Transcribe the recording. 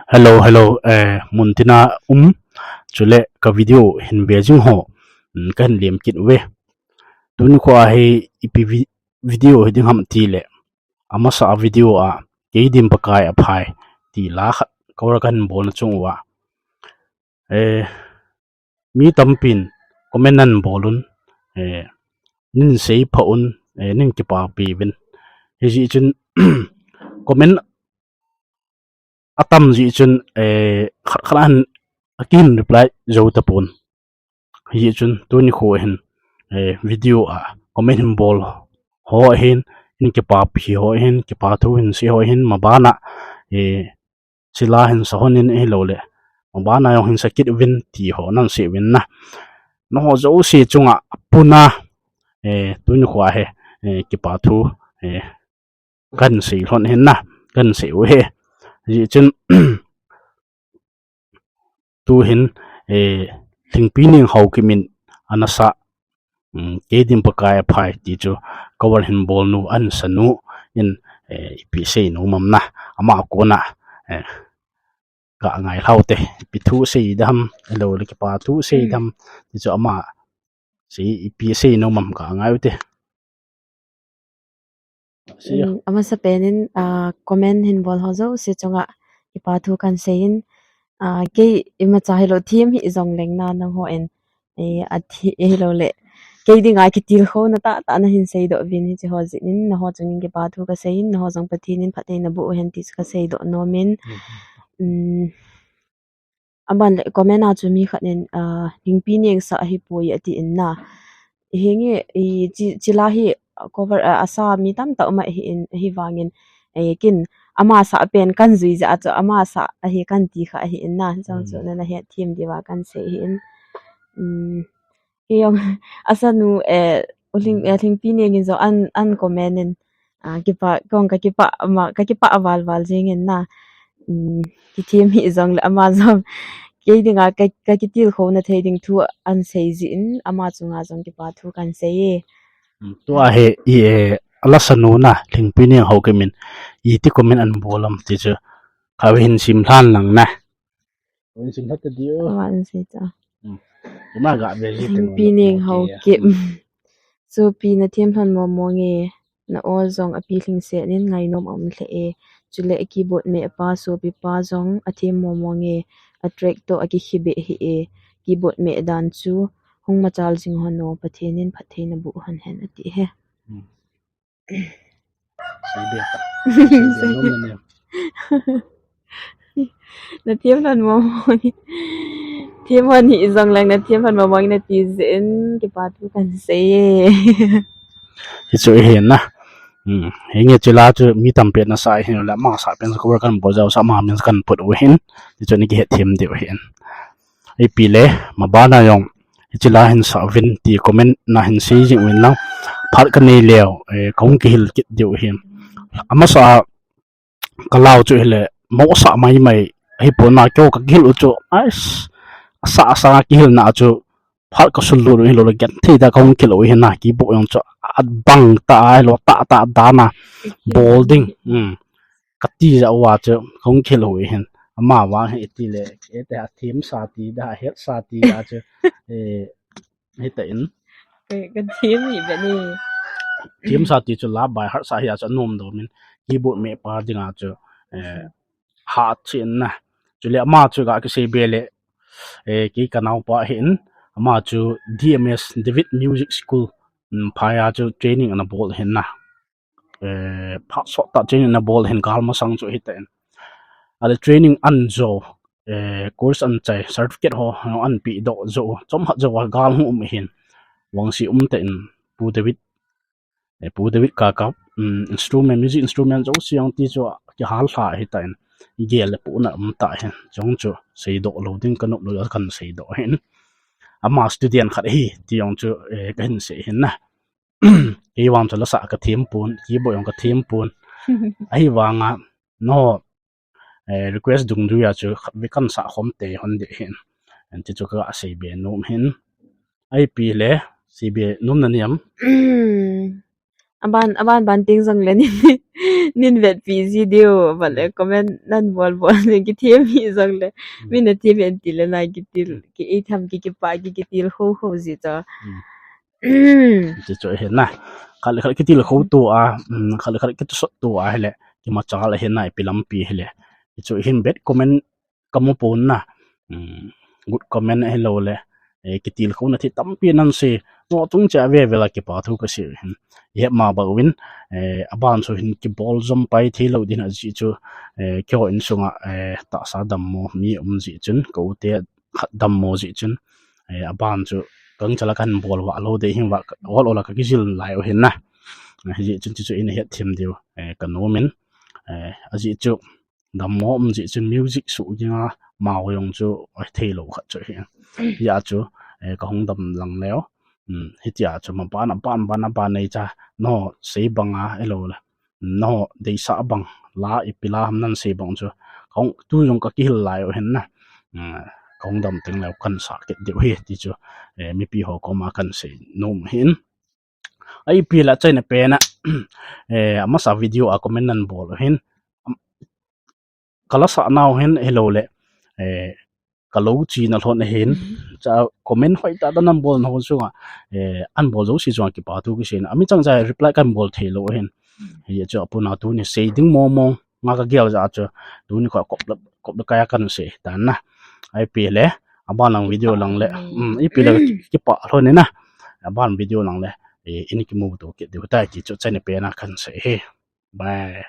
Hello, muntina chule ka video hin beijing ho kan liam kit we tuni ko he ipi video hiding ham ti le ama sa video a ke dim pakai a phai ti la khat kawra kan bol chung wa mi tampin komenan bolun nin sei phaun nin ki pa pi bin he ji chun comment atam ji chun khalan akin reply zo tapon hi chun tuni kho hin video a comment him bol ho hin in ke pa phi ho hin ke pa thu hin si ho hin mabana sila hin sahonin e lo le mabana yo hin sakit win ti ho nan se win na no ho zo si chunga puna tuni kho he ke pa thu kan si hon hin na kan se we ji chun tu hin thingpi ning ho kimin anasa ke dim pakai phai ti chu cover hin bol nu an sanu in pi sei no mamna ama ko na ka ngai haute pi thu sei dam lo le ki pa thu sei dam ti chu ama sei pi sei no mam ka ngai te ama sa penin comment hin bol hozo si chunga ipa thu kan sein ke ima chahilo thim hi zong leng na nang ho en a thi e lo le ke ding ai ki til kho na ta na hin sei do vin hi chi ho ji nin na ho chungin ke pa thu ka sein na ho jong pathin in phathe na bu hen ti ka sei do no min aban le comment a chu mi khanen lingpi ning sa hi pui ati in na hinge chila hi cover asa mi tam ta ma hi in hi wangin kin ama sa pen kan zui ja cho ama sa hi kan ti kha hi in na chang chu na he thim diwa kan se hi in yong asanu uling thing pi ne zo an comment in kipa kong ka kipa awal jing in na ki thim hi zong le ama zong ke dinga ka ki til kho na thading thu an sei ji in ama chunga jong ki pa thu kan sei to a he ala sanu na thingpi ning ho kimin I ti comment an bolam ti chu ka hin sim than lang na win sim hat ti o wan sei cha ma ga be ji pi ning ho ki so pi na thiam than mo mo nge na o zong a pi thing se nin ngai nom om hle e chule keyboard me pa so pi pa zong a thiam mo mo nge attract to aki khibe hi e keyboard me dan chu hong ma chal jing hono pathenin phatheina bu han hen ati he na thiam than mo mo ni thiam han hi zong lang na thiam than mo mo na ti zen ki pa tu kan se hi chu he na hinge chila chu mi tampe na sai hin la ma sa pen ko kan bo jaw sa ma min kan put we hin ti chu ni ge thim de hin ai pi le ma ba na yong chila hin sa vin ti comment na hin si jing win lang phar kan nei leo kong ki hil kit de hin ama sa kalau chu hele mo sa mai hi pon na kyo ka hil chu as sa ki hil na chu phar ka sul lu hi lo get thi da kong ki lo hin na ki bo yong chu at bang ta ai lo ta da na bolding kati ja wa chu kong ki lo hin ama wa he ti le e ta thim sa ti da het sa ti a chu he ta in cái thím gì vậy nè thim sa ti chu la bai har sa ya chu nom do min keyboard me pa dinga chu ha chin na chu le ma chu ga ki se be le ki kanau pa hin ama chu DMS David Music School phaya chu training ana bol hin na pha so ta training na bol hin kal ma sang chu hiten ale training an zo course an chai certificate ho an pi do zo chom ha zo gal hu hin wang si te in pu David ka instrument music instrument zo siang ti chu ki hal ha hitain gel pu na ta hen jong chu sei do loading kanok lo kan sei do hen ama student khat hi ti yong chu kan sei hin na e wang chu la sa ka thim pun ki bo yong ka thim pun ai wanga no request dung du ya chu vi kan sa khom te hon de hin an ti chu ka sei be nom hin ai pi le si be nom na niam aban banting jong le nin vet busy dio vale comment nan bol ki thiam hi jong le min thiam en til na ki til ki e tham ki pa ki til ho ji cha chỉ cho hiện na khali khali cái tiêu khâu tua khali khali cái số tua hele cái mà chả là hiện nay pilam pi hele cho hiện bet comment kamu pun na good comment hello le cái tiêu khâu na thì tắm pi nan se nó tung cha về về là cái bảo thu cái sự hiện mà bảo win aban so hin cái ball zoom pai thi lo din a ji cho kyo in sunga ta sa dam mo mi ji chun ko te dam mo ji chun aban cho căng chala kan bol wa lo de hin wa wal ola ka gizil lai o hin na ji chun chu in het thim dio kan no min aji chu dam mo ji chun music su jinga ma yong chu thei lo kha chu hin ya chu ka hong dam lang leo hit ya chu ma ban nei cha no sei banga elo la no de sa bang la ipila ham nan sei bang chu kong tu yong ka ki lai o hin na công đồng tiếng là cần sát cái điều hi thì cho mi pi họ có mà cần sẽ nôm hin ai pi là chơi này pe na mà sa video à comment nan bol hin kala sa nào hin hello le kalau chi na thon hin cha comment hoi ta nan bol no chu an bol zo si chuan ki pa tu ki sin ami chang ja reply kan bol thelo hin ye cho apuna tu ni sei ding mo nga ka gel ja cho tu ni ko kop kaya kan se tan na ai pi le aban lang video lang le i pi le ki pa thon ni na aban video lang le in ki mu to ki de ta ki cho chai ne pe na kan se he bye